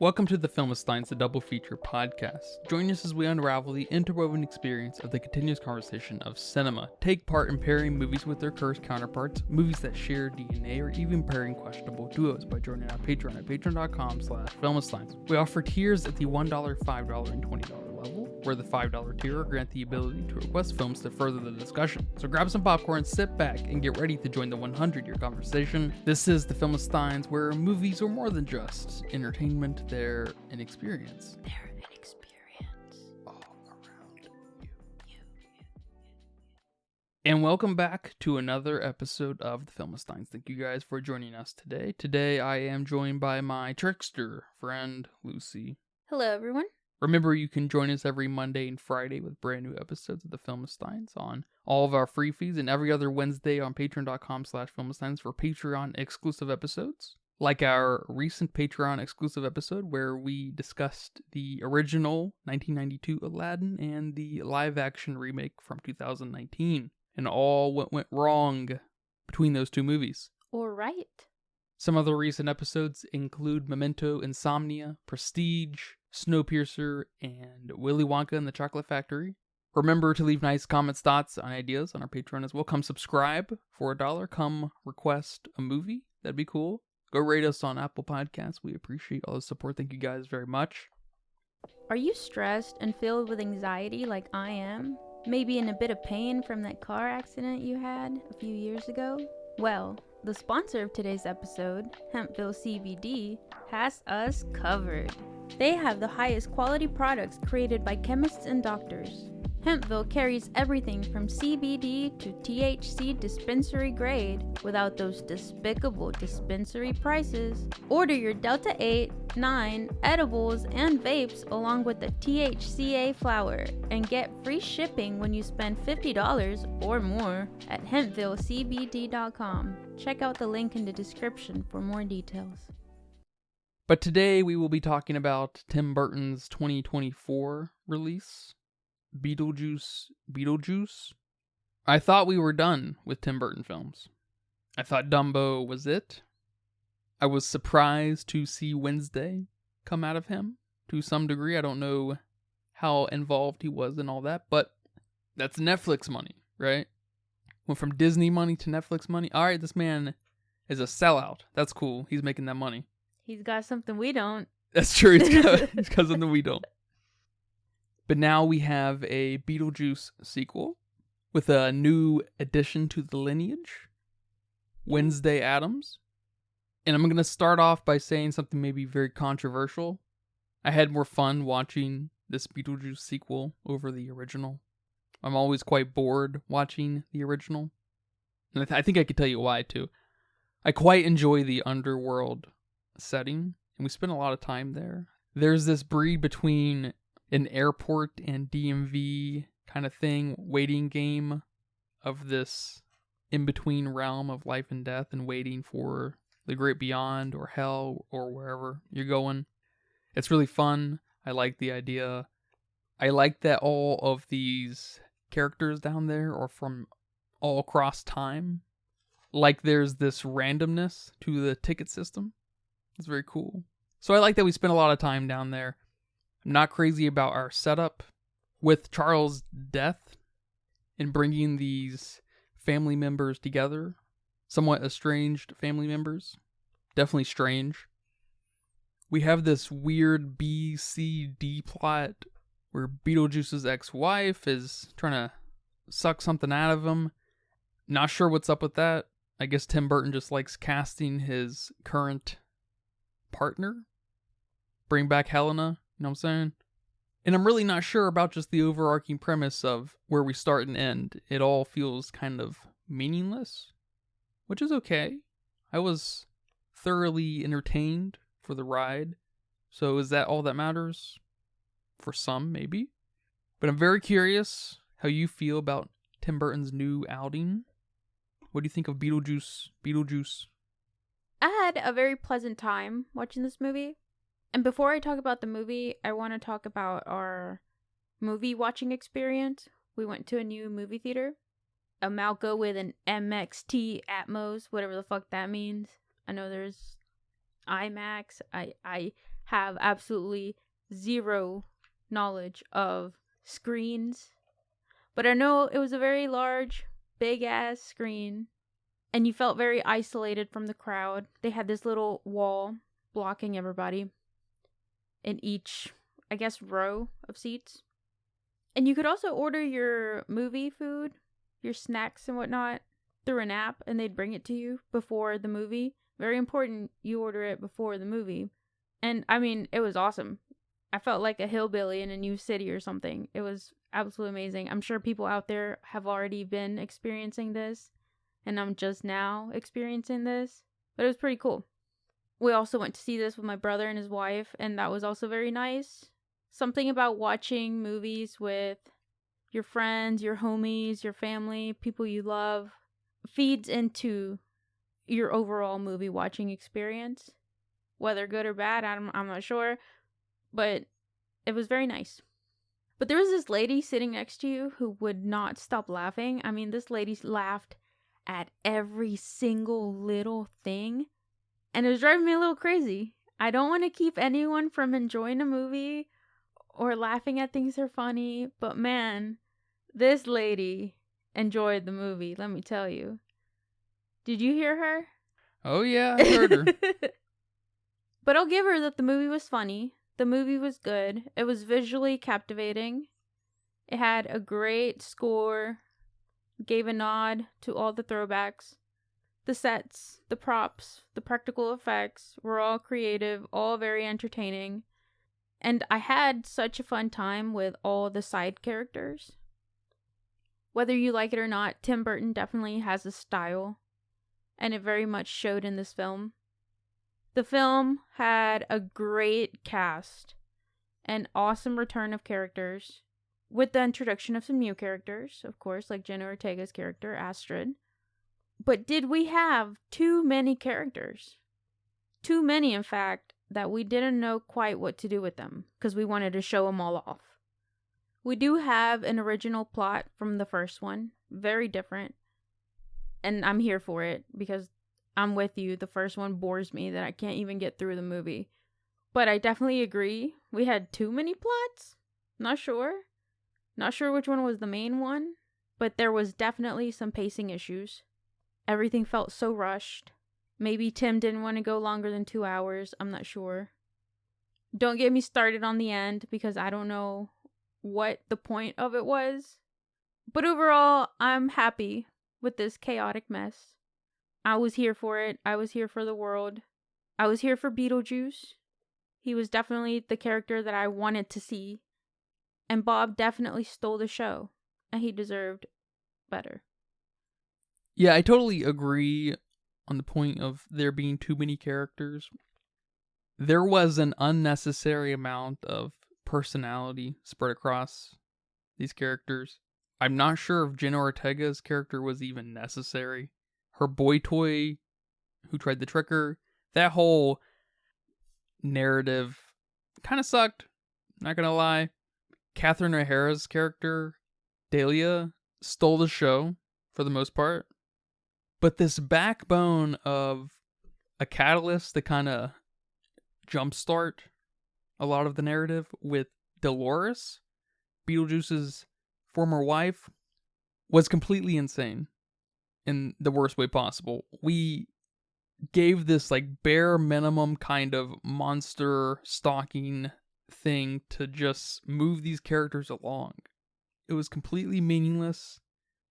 Welcome to the Filmistines, the Double Feature podcast. Join us as we unravel the interwoven experience of the continuous conversation of cinema. Take part in pairing movies with their cursed counterparts, movies that share DNA, or even pairing questionable duos by joining our Patreon at patreon.com/Filmistines. We offer tiers at the $1, $5, and $20 level, where the $5 tier will grant the ability to request films to further the discussion. So grab some popcorn, sit back, and get ready to join the 100-year conversation. This is the Filmistines, where movies are more than just entertainment. They're an experience. They're an experience. All around you. And welcome back to another episode of the Filmistines. Thank you guys for joining us today. Today I am joined by my trickster friend, Lucy. Hello, everyone. Remember, you can join us every Monday and Friday with brand new episodes of the Filmistines on all of our free feeds, and every other Wednesday on patreon.com/Filmistines for Patreon exclusive episodes. Like our recent Patreon exclusive episode where we discussed the original 1992 Aladdin and the live action remake from 2019 and all what went wrong between those two movies. Or right. Some other recent episodes include Memento, Insomnia, Prestige, Snowpiercer, and Willy Wonka and the Chocolate Factory. Remember to leave nice comments, thoughts, and ideas on our Patreon as well. Come subscribe for $1. Come request a movie. That'd be cool. Go rate us on Apple Podcasts. We appreciate all the support. Thank you guys very much. Are you stressed and filled with anxiety like I am? Maybe in a bit of pain from that car accident you had a few years ago? Well, the sponsor of today's episode, Hempville CBD, has us covered. They have the highest quality products created by chemists and doctors. Hempville carries everything from CBD to THC dispensary grade without those despicable dispensary prices. Order your Delta 8, 9 edibles and vapes along with the THCA flower and get free shipping when you spend $50 or more at hempvillecbd.com. Check out the link in the description for more details. But today we will be talking about Tim Burton's 2024 release, Beetlejuice. I thought we were done with Tim Burton films. I thought Dumbo was it. I was surprised to see Wednesday come out of him to some degree. I don't know how involved he was in all that, but that's Netflix money, right? Went from Disney money to Netflix money. All right, this man is a sellout. That's cool. He's making that money. He's got something we don't. That's true. He's got something we don't. But now we have a Beetlejuice sequel with a new addition to the lineage, Wednesday Addams. And I'm going to start off by saying something maybe very controversial. I had more fun watching this Beetlejuice sequel over the original. I'm always quite bored watching the original. And I think I could tell you why, too. I quite enjoy the underworld setting, and we spend a lot of time there. There's this breed between an airport and DMV kind of thing, waiting game of this in-between realm of life and death and waiting for the great beyond or hell or wherever you're going. It's really fun. I like the idea. I like that all of these characters down there are from all across time. Like there's this randomness to the ticket system. It's very cool. So I like that we spent a lot of time down there. I'm not crazy about our setup with Charles' death and bringing these family members together. Somewhat estranged family members. Definitely strange. We have this weird B-C-D plot where Beetlejuice's ex-wife is trying to suck something out of him. Not sure what's up with that. I guess Tim Burton just likes casting his current partner. Bring back Helena. You know what I'm saying? And I'm really not sure about just the overarching premise of where we start and end. It all feels kind of meaningless, which is okay. I was thoroughly entertained for the ride. So is that all that matters? For some, maybe. But I'm very curious how you feel about Tim Burton's new outing. What do you think of Beetlejuice? I had a very pleasant time watching this movie. And before I talk about the movie, I want to talk about our movie watching experience. We went to a new movie theater, a Malco with an MXT Atmos, whatever the fuck that means. I know there's IMAX. I have absolutely zero knowledge of screens. But I know it was a very large, big ass screen, and you felt very isolated from the crowd. They had this little wall blocking everybody in each, I guess, row of seats. And you could also order your movie food, your snacks and whatnot, through an app, and they'd bring it to you before the movie. Very important, you order it before the movie. And I mean, it was awesome. I felt like a hillbilly in a new city or something. It was absolutely amazing. I'm sure people out there have already been experiencing this, and I'm just now experiencing this, but it was pretty cool. We also went to see this with my brother and his wife, and that was also very nice. Something about watching movies with your friends, your homies, your family, people you love, feeds into your overall movie watching experience. Whether good or bad, I'm not sure, but it was very nice. But there was this lady sitting next to you who would not stop laughing. I mean, this lady laughed at every single little thing, and it was driving me a little crazy. I don't want to keep anyone from enjoying a movie or laughing at things that are funny, but man, this lady enjoyed the movie, let me tell you. Did you hear her? Oh yeah, I heard her. But I'll give her that the movie was funny. The movie was good. It was visually captivating. It had a great score. Gave a nod to all the throwbacks. The sets, the props, the practical effects were all creative, all very entertaining. And I had such a fun time with all the side characters. Whether you like it or not, Tim Burton definitely has a style, and it very much showed in this film. The film had a great cast, an awesome return of characters, with the introduction of some new characters, of course, like Jenna Ortega's character, Astrid. But did we have too many characters? Too many, in fact, that we didn't know quite what to do with them, because we wanted to show them all off. We do have an original plot from the first one, very different, and I'm here for it, because I'm with you, the first one bores me that I can't even get through the movie. But I definitely agree, we had too many plots? Not sure which one was the main one, but there was definitely some pacing issues. Everything felt so rushed. Maybe Tim didn't want to go longer than 2 hours, I'm not sure. Don't get me started on the end, because I don't know what the point of it was. But overall, I'm happy with this chaotic mess. I was here for it. I was here for the world. I was here for Beetlejuice. He was definitely the character that I wanted to see. And Bob definitely stole the show. And he deserved better. Yeah, I totally agree on the point of there being too many characters. There was an unnecessary amount of personality spread across these characters. I'm not sure if Jenna Ortega's character was even necessary. Her boy toy who tried to trick her, that whole narrative kind of sucked, not gonna lie. Catherine O'Hara's character, Dahlia, stole the show for the most part. But this backbone of a catalyst to kind of jumpstart a lot of the narrative with Dolores, Beetlejuice's former wife, was completely insane in the worst way possible. We gave this like bare minimum kind of monster stalking thing to just move these characters along. It was completely meaningless.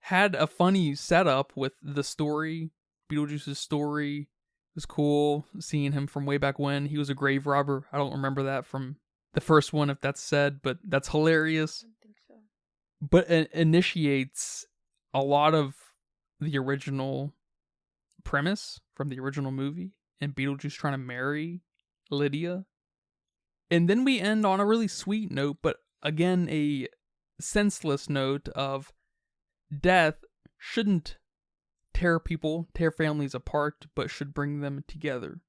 Had a funny setup with the story, Beetlejuice's story. It was cool seeing him from way back when. He was a grave robber. I don't remember that from the first one, if that's said, but that's hilarious. I don't think so. But it initiates a lot of the original premise from the original movie, and Beetlejuice trying to marry Lydia. And then we end on a really sweet note, but again, a senseless note of death shouldn't tear families apart, but should bring them together.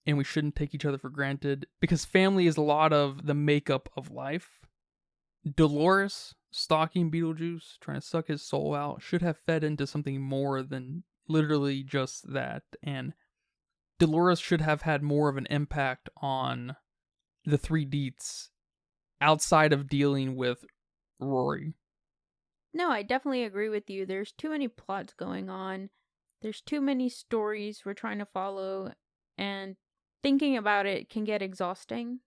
And we shouldn't take each other for granted, because family is a lot of the makeup of life. Dolores stalking Beetlejuice, trying to suck his soul out, should have fed into something more than literally just that. And Dolores should have had more of an impact on the three deets outside of dealing with Rory. No, I definitely agree with you. There's too many plots going on. There's too many stories we're trying to follow, and thinking about it can get exhausting.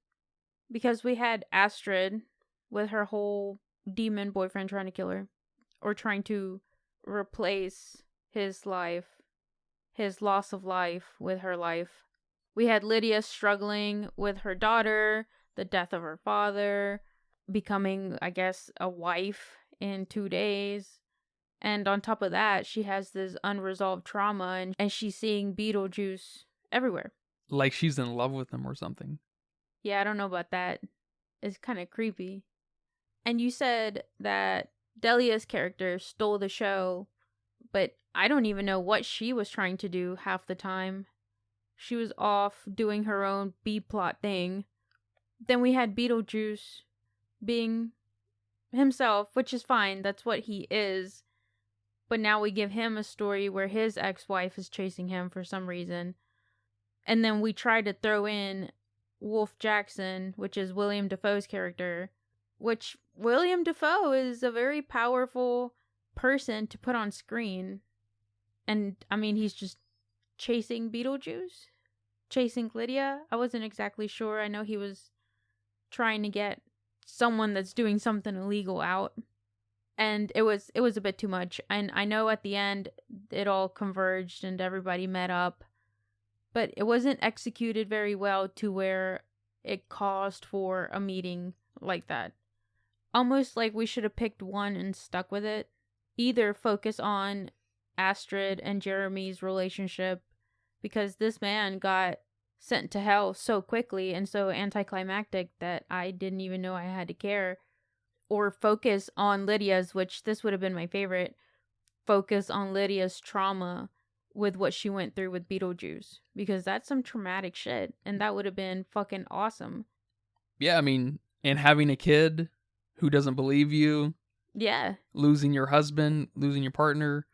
Because we had Astrid with her whole demon boyfriend trying to kill her, or trying to replace his life, his loss of life with her life. We had Lydia struggling with her daughter, the death of her father, becoming, I guess, a wife in 2 days. And on top of that, she has this unresolved trauma, and she's seeing Beetlejuice everywhere. Like she's in love with him or something. Yeah, I don't know about that. It's kind of creepy. And you said that Delia's character stole the show, but I don't even know what she was trying to do half the time. She was off doing her own B-plot thing. Then we had Beetlejuice being himself, which is fine. That's what he is. But now we give him a story where his ex-wife is chasing him for some reason. And then we try to throw in Wolf Jackson, which is William Dafoe's character, which William Dafoe is a very powerful person to put on screen. And, I mean, he's just chasing Beetlejuice, chasing Lydia. I wasn't exactly sure. I know he was trying to get someone that's doing something illegal out. And it was a bit too much. And I know at the end it all converged and everybody met up. But it wasn't executed very well to where it caused for a meeting like that. Almost like we should have picked one and stuck with it. Either focus on Astrid and Jeremy's relationship, because this man got sent to hell so quickly and so anticlimactic that I didn't even know I had to care. Or focus on Lydia's, which this would have been my favorite. Focus on Lydia's trauma with what she went through with Beetlejuice, because that's some traumatic shit, and that would have been fucking awesome. Yeah, I mean, and having a kid who doesn't believe you. Yeah. Losing your husband, losing your partner.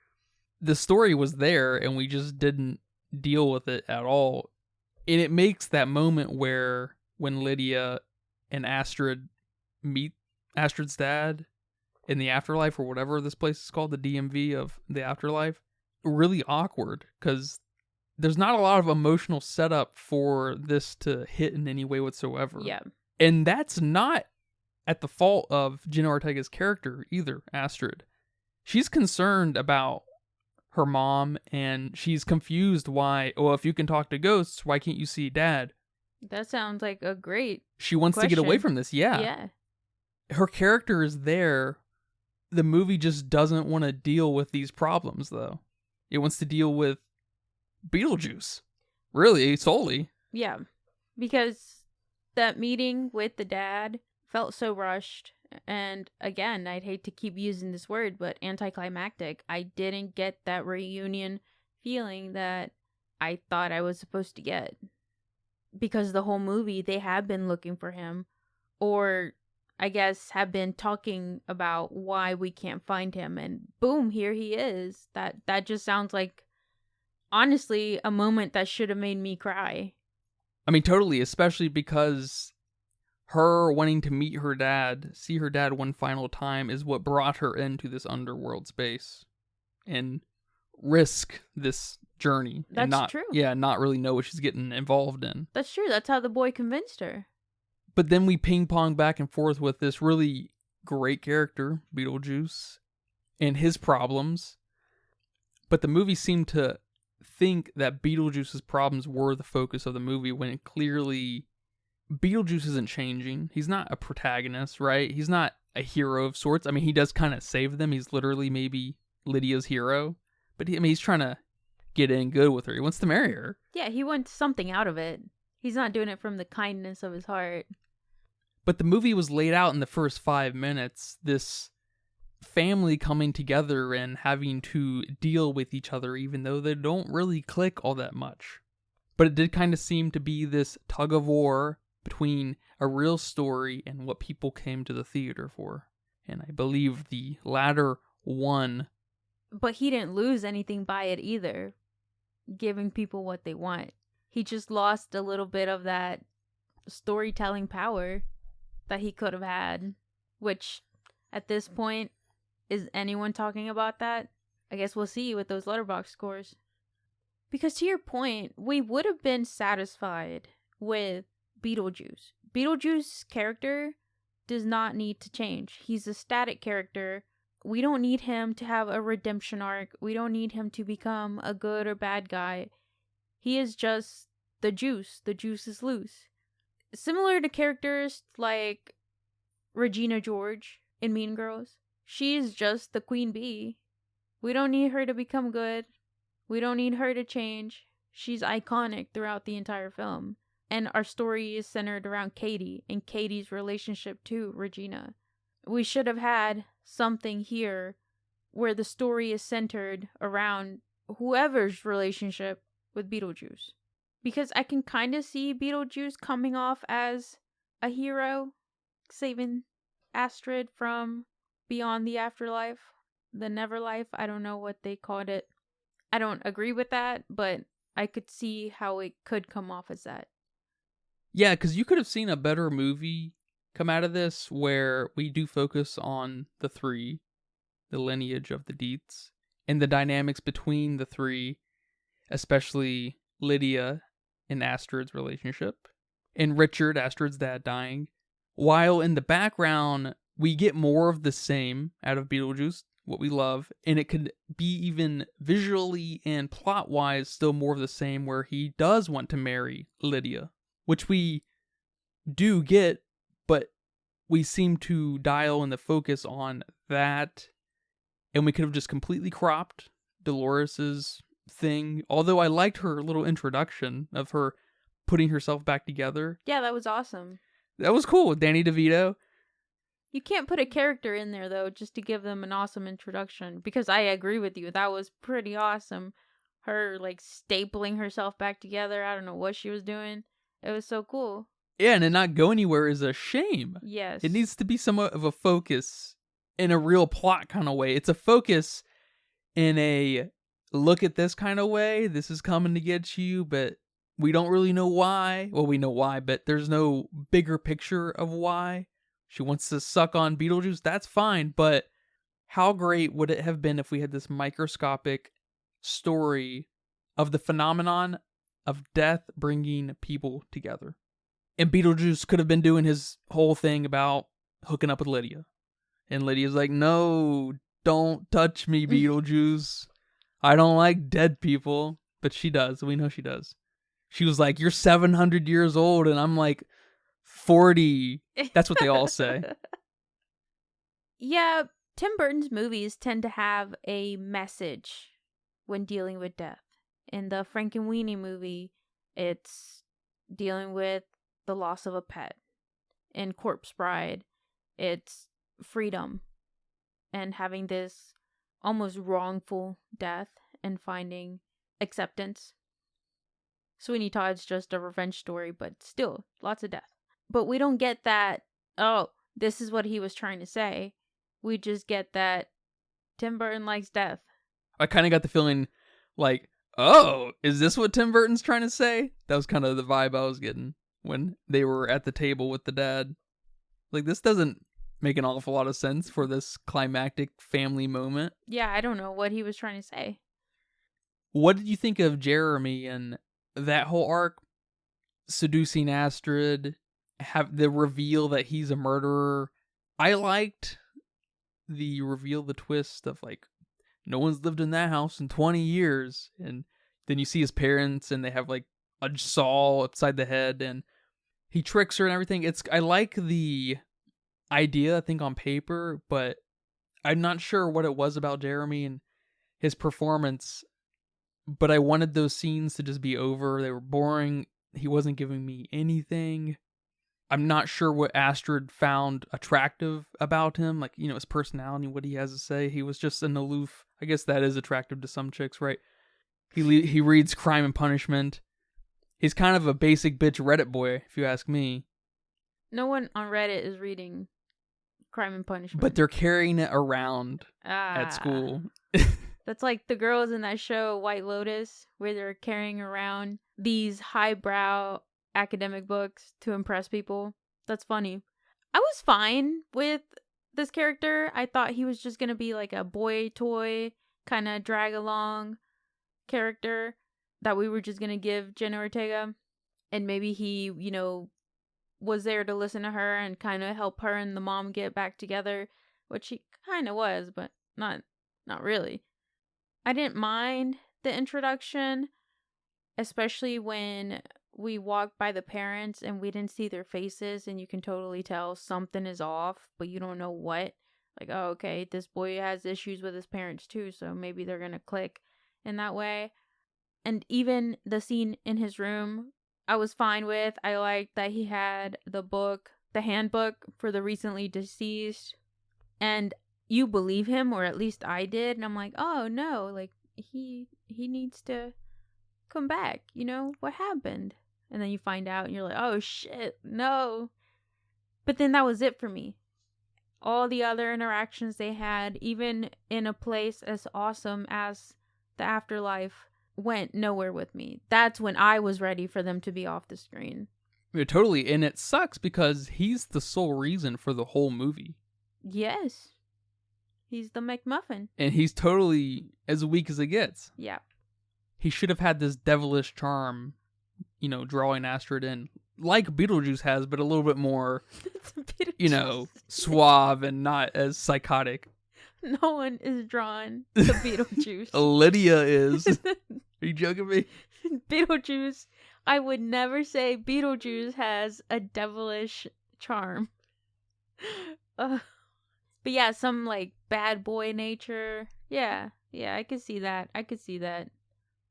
The story was there, and we just didn't deal with it at all. And it makes that moment where when Lydia and Astrid meet Astrid's dad in the afterlife, or whatever this place is called, the DMV of the afterlife, really awkward, because there's not a lot of emotional setup for this to hit in any way whatsoever. Yeah. And that's not at the fault of Jenna Ortega's character either, Astrid. She's concerned about her mom, and she's confused why, well, if you can talk to ghosts, why can't you see dad? That sounds like a great She wants to get away from this, yeah. Yeah. Her character is there. The movie just doesn't want to deal with these problems, though. It wants to deal with Beetlejuice. Really, solely. Yeah. Because that meeting with the dad felt so rushed. And again, I'd hate to keep using this word, but anticlimactic. I didn't get that reunion feeling that I thought I was supposed to get. Because the whole movie, they have been looking for him. Or, I guess, have been talking about why we can't find him. And boom, here he is. That just sounds like, honestly, a moment that should have made me cry. I mean, totally, especially because her wanting to meet her dad, see her dad one final time, is what brought her into this underworld space and risk this journey. That's true. Yeah, not really know what she's getting involved in. That's true. That's how the boy convinced her. But then we ping pong back and forth with this really great character, Beetlejuice, and his problems. But the movie seemed to think that Beetlejuice's problems were the focus of the movie, when clearly Beetlejuice isn't changing. He's not a protagonist, right? He's not a hero of sorts. I mean, he does kind of save them. He's literally maybe Lydia's hero. But he's trying to get in good with her. He wants to marry her. Yeah, he wants something out of it. He's not doing it from the kindness of his heart. But the movie was laid out in the first 5 minutes. This family coming together and having to deal with each other, even though they don't really click all that much. But it did kind of seem to be this tug of war between a real story and what people came to the theater for. And I believe the latter won. But he didn't lose anything by it either, giving people what they want. He just lost a little bit of that storytelling power that he could have had, which at this point, is anyone talking about that? I guess we'll see with those letterbox scores. Because to your point, we would have been satisfied with Beetlejuice. Beetlejuice's character does not need to change. He's a static character. We don't need him to have a redemption arc. We don't need him to become a good or bad guy. He is just the juice. The juice is loose. Similar to characters like Regina George in Mean Girls. She's just the queen bee. We don't need her to become good. We don't need her to change. She's iconic throughout the entire film. And our story is centered around Katie and Katie's relationship to Regina. We should have had something here where the story is centered around whoever's relationship with Beetlejuice. Because I can kind of see Beetlejuice coming off as a hero, saving Astrid from beyond the afterlife, the Neverlife. I don't know what they called it. I don't agree with that, but I could see how it could come off as that. Yeah, because you could have seen a better movie come out of this where we do focus on the three, the lineage of the Dietz, and the dynamics between the three, especially Lydia and Astrid's relationship, and Richard, Astrid's dad, dying. While in the background, we get more of the same out of Beetlejuice, what we love, and it could be even visually and plot-wise still more of the same where he does want to marry Lydia, which we do get, but we seem to dial in the focus on that, and we could have just completely cropped Dolores's thing, although I liked her little introduction of her putting herself back together. Yeah, that was awesome. That was cool with Danny DeVito. You can't put a character in there, though, just to give them an awesome introduction. Because I agree with you. That was pretty awesome. Her, stapling herself back together. I don't know what she was doing. It was so cool. Yeah, and it not go anywhere is a shame. Yes. It needs to be somewhat of a focus in a real plot kind of way. It's a focus in a look at this kind of way. This is coming to get you, but we don't really know why. Well, we know why, but there's no bigger picture of why. She wants to suck on Beetlejuice, that's fine, but how great would it have been if we had this microscopic story of the phenomenon of death bringing people together? And Beetlejuice could have been doing his whole thing about hooking up with Lydia. And Lydia's like, no, don't touch me, Beetlejuice. I don't like dead people. But she does. We know she does. She was like, you're 700 years old. And I'm like, 40. That's what they all say. Yeah, Tim Burton's movies tend to have a message when dealing with death. In the Frankenweenie movie, it's dealing with the loss of a pet. In Corpse Bride, it's freedom and having this almost wrongful death and finding acceptance. Sweeney Todd's just a revenge story, but still, lots of death. But we don't get that, oh, this is what he was trying to say. We just get that Tim Burton likes death. I kind of got the feeling like, oh, is this what Tim Burton's trying to say? That was kind of the vibe I was getting when they were at the table with the dad. Like, this doesn't make an awful lot of sense for this climactic family moment. Yeah, I don't know what he was trying to say. What did you think of Jeremy and that whole arc? Seducing Astrid, have the reveal that he's a murderer. I liked the reveal, the twist of no one's lived in that house in 20 years. And then you see his parents and they have a saw upside the head and he tricks her and everything. I like the idea, I think, on paper, but I'm not sure what it was about Jeremy and his performance, but I wanted those scenes to just be over. They were boring. He wasn't giving me anything. I'm not sure what Astrid found attractive about him, his personality, what he has to say. He was just an aloof. I guess that is attractive to some chicks, right? He reads Crime and Punishment. He's kind of a basic bitch Reddit boy, if you ask me. No one on Reddit is reading Crime and Punishment. But they're carrying it around at school. That's like the girls in that show, White Lotus, where they're carrying around these highbrow academic books to impress people. That's funny. I was fine with this character. I thought he was just gonna be like a boy toy kind of drag along character that we were just gonna give Jenna Ortega, and maybe he, was there to listen to her and kind of help her and the mom get back together, which he kind of was, but not really. I didn't mind the introduction, especially when we walked by the parents and we didn't see their faces, and you can totally tell something is off, but you don't know what. Like, oh, okay, this boy has issues with his parents too, so maybe they're gonna click in that way. And even the scene in his room, I was fine with. I liked that he had the handbook for the recently deceased, and you believe him, or at least I did, and I'm like, oh no, like he needs to come back, what happened? And then you find out and you're like, oh shit, no. But then that was it for me. All the other interactions they had, even in a place as awesome as the afterlife, went nowhere with me. That's when I was ready for them to be off the screen. Yeah, totally. And it sucks because he's the sole reason for the whole movie. Yes. He's the McMuffin. And he's totally as weak as it gets. Yeah. He should have had this devilish charm, drawing Astrid in. Like Beetlejuice has, but a little bit more, suave and not as psychotic. No one is drawn to Beetlejuice. Lydia is. Are you joking me? Beetlejuice. I would never say Beetlejuice has a devilish charm. But yeah, some like bad boy nature. Yeah, I could see that.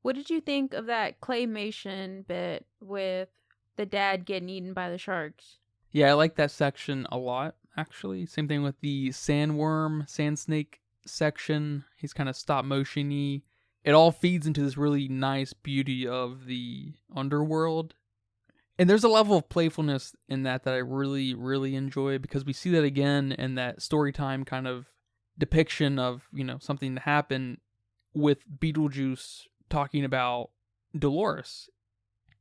What did you think of that claymation bit with the dad getting eaten by the sharks? Yeah, I like that section a lot, actually. Same thing with the sandworm, sand snake section. He's kind of stop motion-y. It all feeds into this really nice beauty of the underworld. And there's a level of playfulness in that I really, really enjoy, because we see that again in that story time kind of depiction of, something to happen with Beetlejuice talking about Dolores.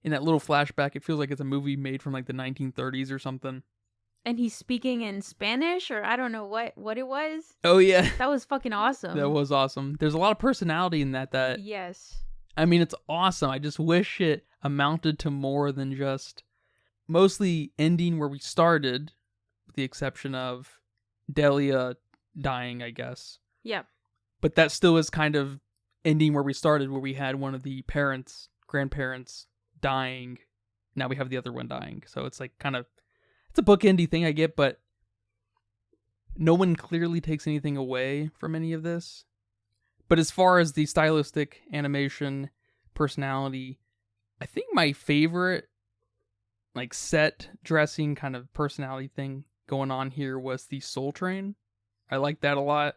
In that little flashback, it feels like it's a movie made from like the 1930s or something. And he's speaking in Spanish, or I don't know what it was. Oh, yeah. That was fucking awesome. That was awesome. There's a lot of personality in that. Yes. I mean, it's awesome. I just wish it amounted to more than just mostly ending where we started, with the exception of Delia dying, I guess. Yeah. But that still is kind of ending where we started, where we had one of the grandparents dying. Now we have the other one dying. So it's like it's a bookending thing, I get, but no one clearly takes anything away from any of this. But as far as the stylistic animation, personality, I think my favorite like set dressing kind of personality thing going on here was the Soul Train. I like that a lot.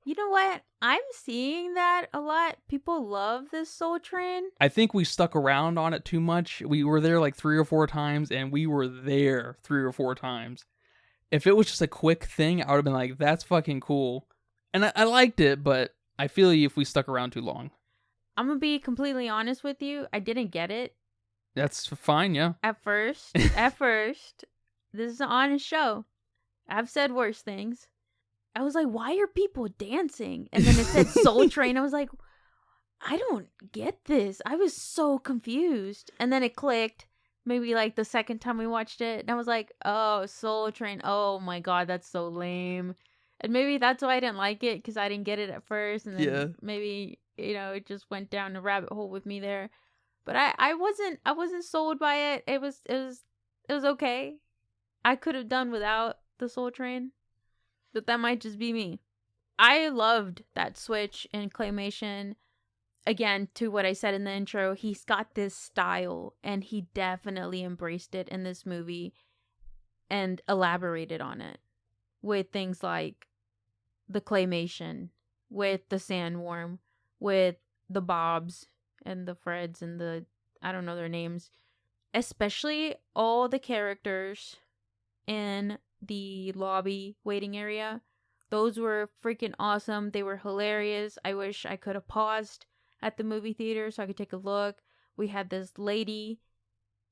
You know what? I'm seeing that a lot. People love this Soul Train. I think we stuck around on it too much. We were there like 3 or 4 times, and we were there 3 or 4 times. If it was just a quick thing, I would have been like, that's fucking cool. And I liked it, but I feel you if we stuck around too long. I'm going to be completely honest with you. I didn't get it. That's fine, yeah. At first, this is an honest show. I've said worse things. I was like, why are people dancing? And then it said Soul Train. I was like, I don't get this. I was so confused. And then it clicked, maybe like the second time we watched it. And I was like, oh, Soul Train. Oh my God, that's so lame. And maybe that's why I didn't like it, because I didn't get it at first. And then maybe, it just went down a rabbit hole with me there. But I wasn't sold by it. It was okay. I could have done without the Soul Train. But that might just be me. I loved that switch in claymation. Again, to what I said in the intro, he's got this style, and he definitely embraced it in this movie and elaborated on it with things like the claymation, with the sandworm, with the Bobs and the Freds and the, I don't know their names. Especially all the characters in the lobby waiting area. Those were freaking awesome. They were hilarious. I wish I could have paused at the movie theater so I could take a look. We had this lady.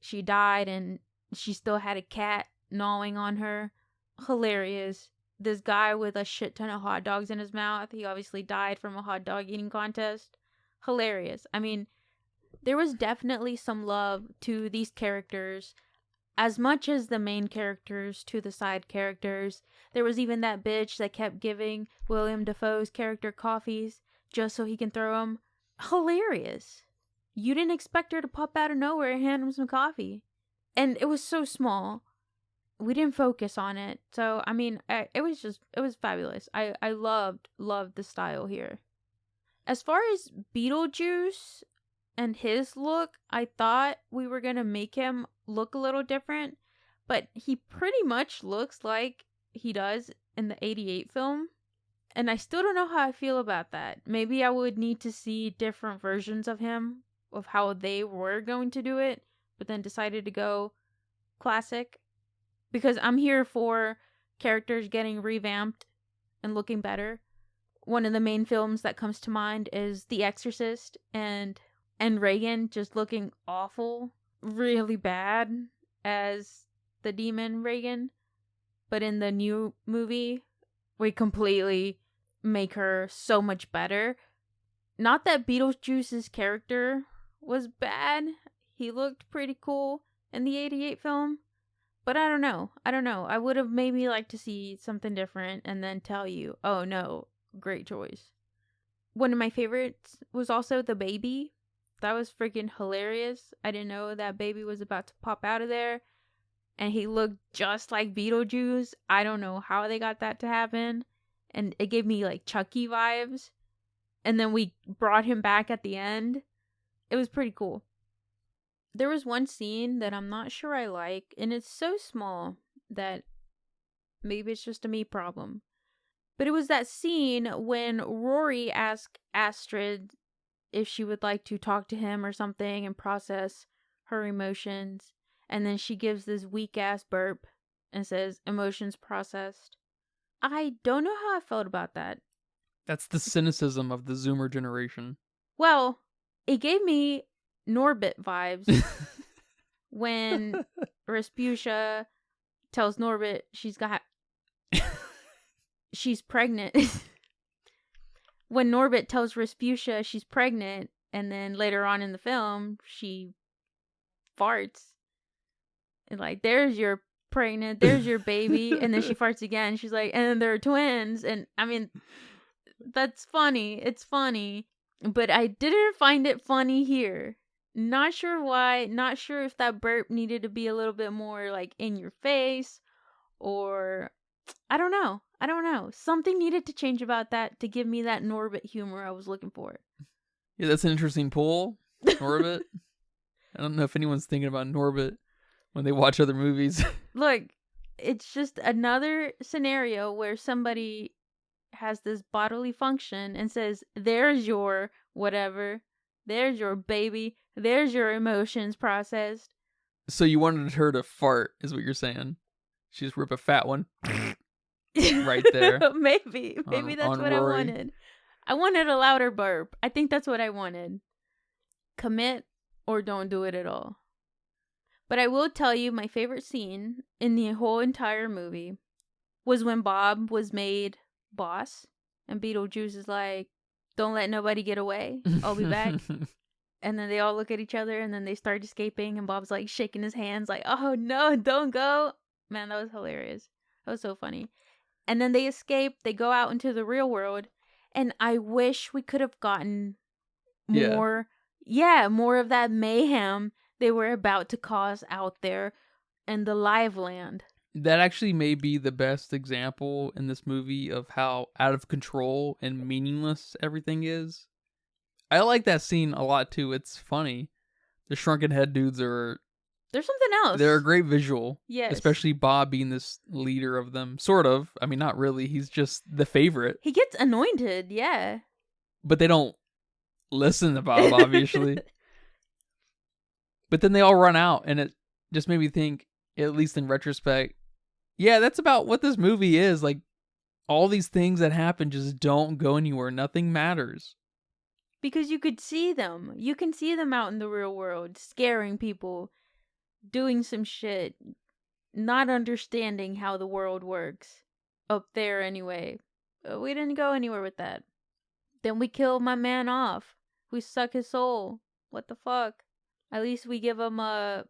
she died and she still had a cat gnawing on her. Hilarious. This guy with a shit ton of hot dogs in his mouth. He obviously died from a hot dog eating contest. Hilarious. I mean, there was definitely some love to these characters as much as the main characters to the side characters. There was even that bitch that kept giving William Dafoe's character coffees just so he can throw them. Hilarious. You didn't expect her to pop out of nowhere and hand him some coffee. And it was so small. We didn't focus on it. So, I mean, it was fabulous. I loved the style here. As far as Beetlejuice and his look, I thought we were going to make him look a little different, but he pretty much looks like he does in the 88 film. And I still don't know how I feel about that. Maybe I would need to see different versions of him, of how they were going to do it, but then decided to go classic. Because I'm here for characters getting revamped and looking better. One of the main films that comes to mind is The Exorcist, and Reagan just looking awful, really bad as the demon Reagan. But in the new movie, we completely make her so much better. Not that Beetlejuice's character was bad. He looked pretty cool in the 88 film. But I don't know. I would have maybe liked to see something different and then tell you, oh no, great choice. One of my favorites was also the baby. That was freaking hilarious. I didn't know that baby was about to pop out of there. And he looked just like Beetlejuice. I don't know how they got that to happen. And it gave me like Chucky vibes. And then we brought him back at the end. It was pretty cool. There was one scene that I'm not sure I like, and it's so small that maybe it's just a me problem. But it was that scene when Rory asked Astrid if she would like to talk to him or something and process her emotions. And then she gives this weak-ass burp and says, emotions processed. I don't know how I felt about that. That's the cynicism of the Zoomer generation. Well, it gave me Norbit vibes when Respucia tells Norbit she's pregnant. When Norbit tells Respucia she's pregnant, and then later on in the film, she farts. And like, there's your pregnant, there's your baby, and then she farts again. She's like, and then they're twins. And I mean, that's funny. It's funny. But I didn't find it funny here. Not sure why. Not sure if that burp needed to be a little bit more like in your face, or I don't know. Something needed to change about that to give me that Norbit humor I was looking for. Yeah, that's an interesting pull, Norbit. I don't know if anyone's thinking about Norbit when they watch other movies. Look, it's just another scenario where somebody has this bodily function and says, there's your whatever, there's your baby, there's your emotions processed. So you wanted her to fart, is what you're saying. She just rip a fat one right there. Maybe that's what Rory. I wanted. I wanted a louder burp. I think that's what I wanted. Commit or don't do it at all. But I will tell you, my favorite scene in the whole entire movie was when Bob was made boss and Beetlejuice is like, don't let nobody get away, I'll be back. And then they all look at each other and then they start escaping and Bob's like shaking his hands like, oh no, don't go. Man, that was hilarious. That was so funny. And then they escape, they go out into the real world, and I wish we could have gotten more of that mayhem they were about to cause out there in the live land. That actually may be the best example in this movie of how out of control and meaningless everything is. I like that scene a lot too. It's funny. The shrunken head dudes are... They're something else. They're a great visual. Yes. Especially Bob being this leader of them. Sort of. I mean, not really. He's just the favorite. He gets anointed, yeah. But they don't listen to Bob, obviously. But then they all run out, and it just made me think, at least in retrospect, yeah, that's about what this movie is. Like, all these things that happen just don't go anywhere. Nothing matters. Because you could see them. You can see them out in the real world, scaring people. doing some shit, not understanding how the world works. Up there anyway. But we didn't go anywhere with that. Then we kill my man off. We suck his soul. What the fuck? At least we give him a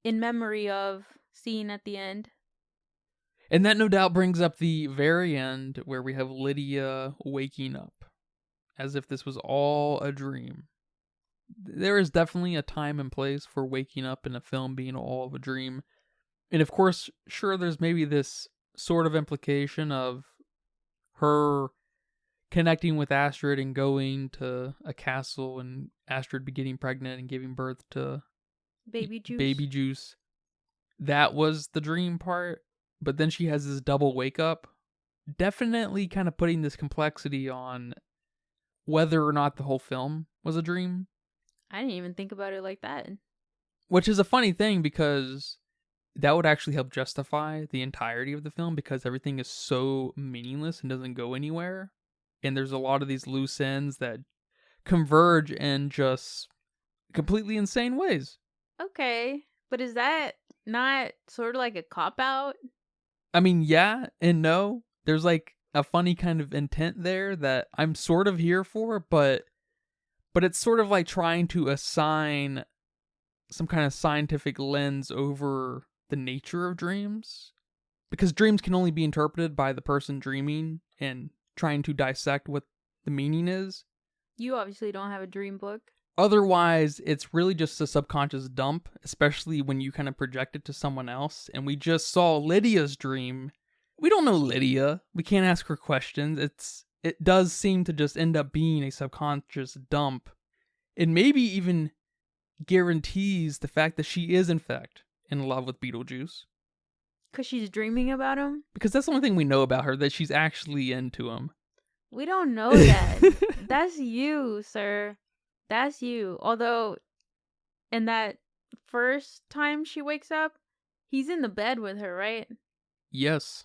in memory of scene at the end. And that no doubt brings up the very end where we have Lydia waking up as if this was all a dream. There is definitely a time and place for waking up in a film being all of a dream. And of course, sure, there's maybe this sort of implication of her connecting with Astrid and going to a castle and Astrid be getting pregnant and giving birth to Beetlejuice. That was the dream part. But then she has this double wake up. Definitely kind of putting this complexity on whether or not the whole film was a dream. I didn't even think about it like that. Which is a funny thing because that would actually help justify the entirety of the film because everything is so meaningless and doesn't go anywhere. And there's a lot of these loose ends that converge in just completely insane ways. Okay, but is that not sort of like a cop-out? I mean, yeah and no. There's like a funny kind of intent there that I'm sort of here for, but it's sort of like trying to assign some kind of scientific lens over the nature of dreams. Because dreams can only be interpreted by the person dreaming and trying to dissect what the meaning is. You obviously don't have a dream book. Otherwise, it's really just a subconscious dump, especially when you kind of project it to someone else. And we just saw Lydia's dream. We don't know Lydia. We can't ask her questions. It does seem to just end up being a subconscious dump. It maybe even guarantees the fact that she is, in fact, in love with Beetlejuice. Because she's dreaming about him? Because that's the only thing we know about her, that she's actually into him. We don't know that. That's you, sir. That's you. Although, in that first time she wakes up, he's in the bed with her, right? Yes.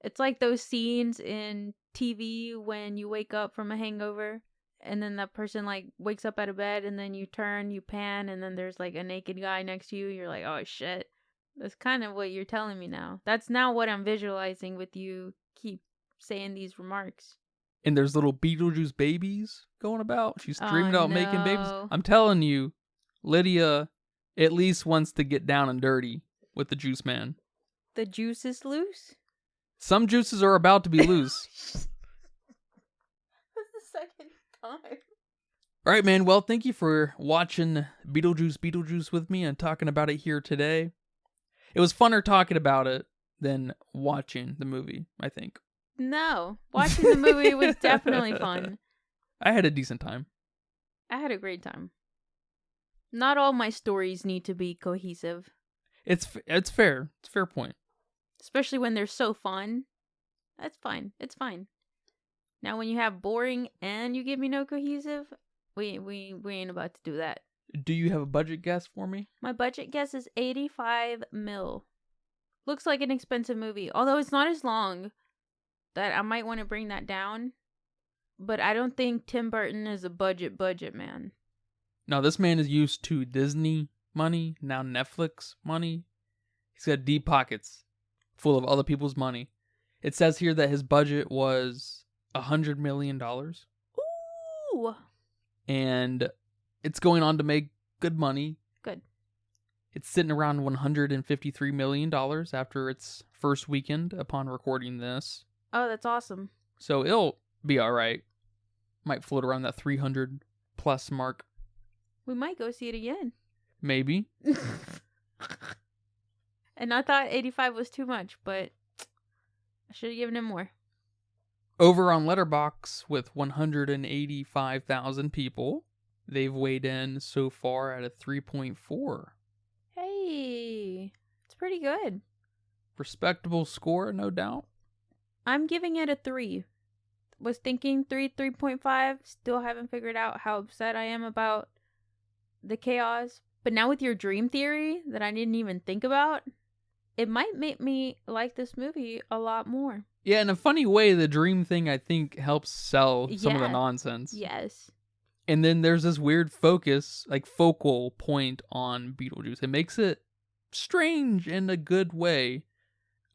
It's like those scenes in TV when you wake up from a hangover and then that person like wakes up out of bed and then you turn, you pan, and then there's like a naked guy next to you. You're like, oh shit. That's kind of what you're telling me now. That's now what I'm visualizing with you keep saying these remarks. And there's little Beetlejuice babies going about. She's dreaming about making babies. No. I'm telling you, Lydia at least wants to get down and dirty with the juice man. The juice is loose? Some juices are about to be loose. That's the second time. All right, man. Well, thank you for watching Beetlejuice with me and talking about it here today. It was funner talking about it than watching the movie, I think. No, watching the movie was definitely fun. I had a decent time. I had a great time. Not all my stories need to be cohesive. It's fair. It's a fair point. Especially when they're so fun. That's fine. It's fine. Now when you have boring and you give me no cohesive, we ain't about to do that. Do you have a budget guess for me? My budget guess is 85 mil. Looks like an expensive movie, although it's not as long. That I might want to bring that down. But I don't think Tim Burton is a budget man. No, this man is used to Disney money, now Netflix money. He's got deep pockets full of other people's money. It says here that his budget was $100 million. Ooh! And it's going on to make good money. Good. It's sitting around $153 million after its first weekend upon recording this. Oh, that's awesome. So it'll be all right. Might float around that 300 plus mark. We might go see it again. Maybe. And I thought 85 was too much, but I should have given him more. Over on Letterboxd with 185,000 people, they've weighed in so far at a 3.4. Hey, it's pretty good. Respectable score, no doubt. I'm giving it a 3. Was thinking 3.5. Still haven't figured out how upset I am about the chaos. But now with your dream theory that I didn't even think about, it might make me like this movie a lot more. Yeah, in a funny way, the dream thing, I think, helps sell some of the nonsense. Yes. And then there's this weird focus, like focal point on Beetlejuice. It makes it strange in a good way.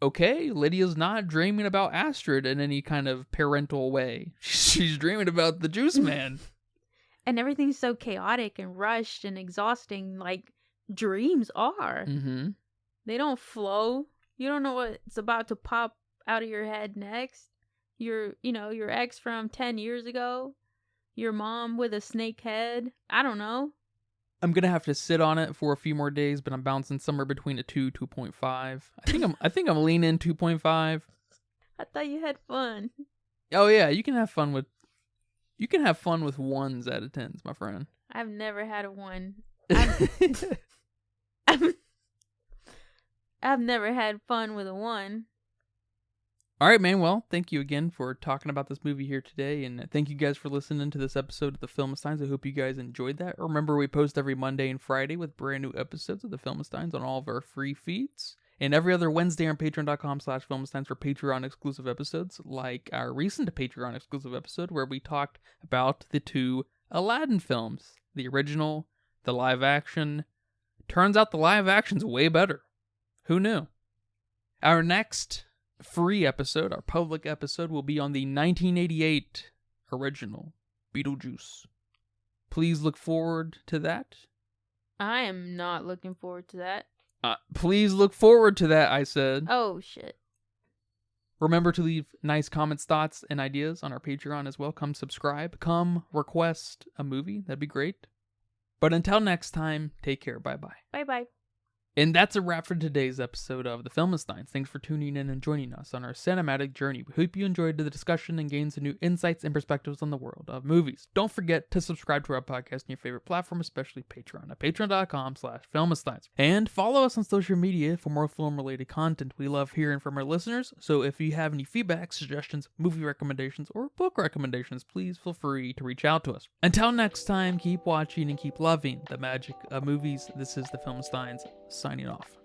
Okay, Lydia's not dreaming about Astrid in any kind of parental way. She's dreaming about the Juice Man. And everything's so chaotic and rushed and exhausting, like dreams are. Mm-hmm. They don't flow. You don't know what's about to pop out of your head next. Your ex from 10 years ago. Your mom with a snake head. I don't know. I'm gonna have to sit on it for a few more days, but I'm bouncing somewhere between a 2.5. I think I'm leaning 2.5. I thought you had fun. Oh yeah, you can have fun with ones out of tens, my friend. I've never had a one. I've never had fun with a one. All right, man. Well, thank you again for talking about this movie here today, and thank you guys for listening to this episode of the Filmsteins. I hope you guys enjoyed that. Remember, we post every Monday and Friday with brand new episodes of the Filmsteins on all of our free feeds, and every other Wednesday on patreon.com/Filmsteins for Patreon exclusive episodes, like our recent Patreon exclusive episode where we talked about the 2 Aladdin films, the original, the live action. Turns out the live action's way better. Who knew? Our next free episode, our public episode, will be on the 1988 original Beetlejuice. Please look forward to that. I am not looking forward to that. Please look forward to that, I said. Oh, shit. Remember to leave nice comments, thoughts, and ideas on our Patreon as well. Come subscribe. Come request a movie. That'd be great. But until next time, take care. Bye-bye. Bye-bye. And that's a wrap for today's episode of The Filmsteins. Thanks for tuning in and joining us on our cinematic journey. We hope you enjoyed the discussion and gained some new insights and perspectives on the world of movies. Don't forget to subscribe to our podcast on your favorite platform, especially Patreon, at patreon.com/Filmsteins. And follow us on social media for more film-related content. We love hearing from our listeners, so if you have any feedback, suggestions, movie recommendations, or book recommendations, please feel free to reach out to us. Until next time, keep watching and keep loving the magic of movies. This is The Filmsteins, signing off.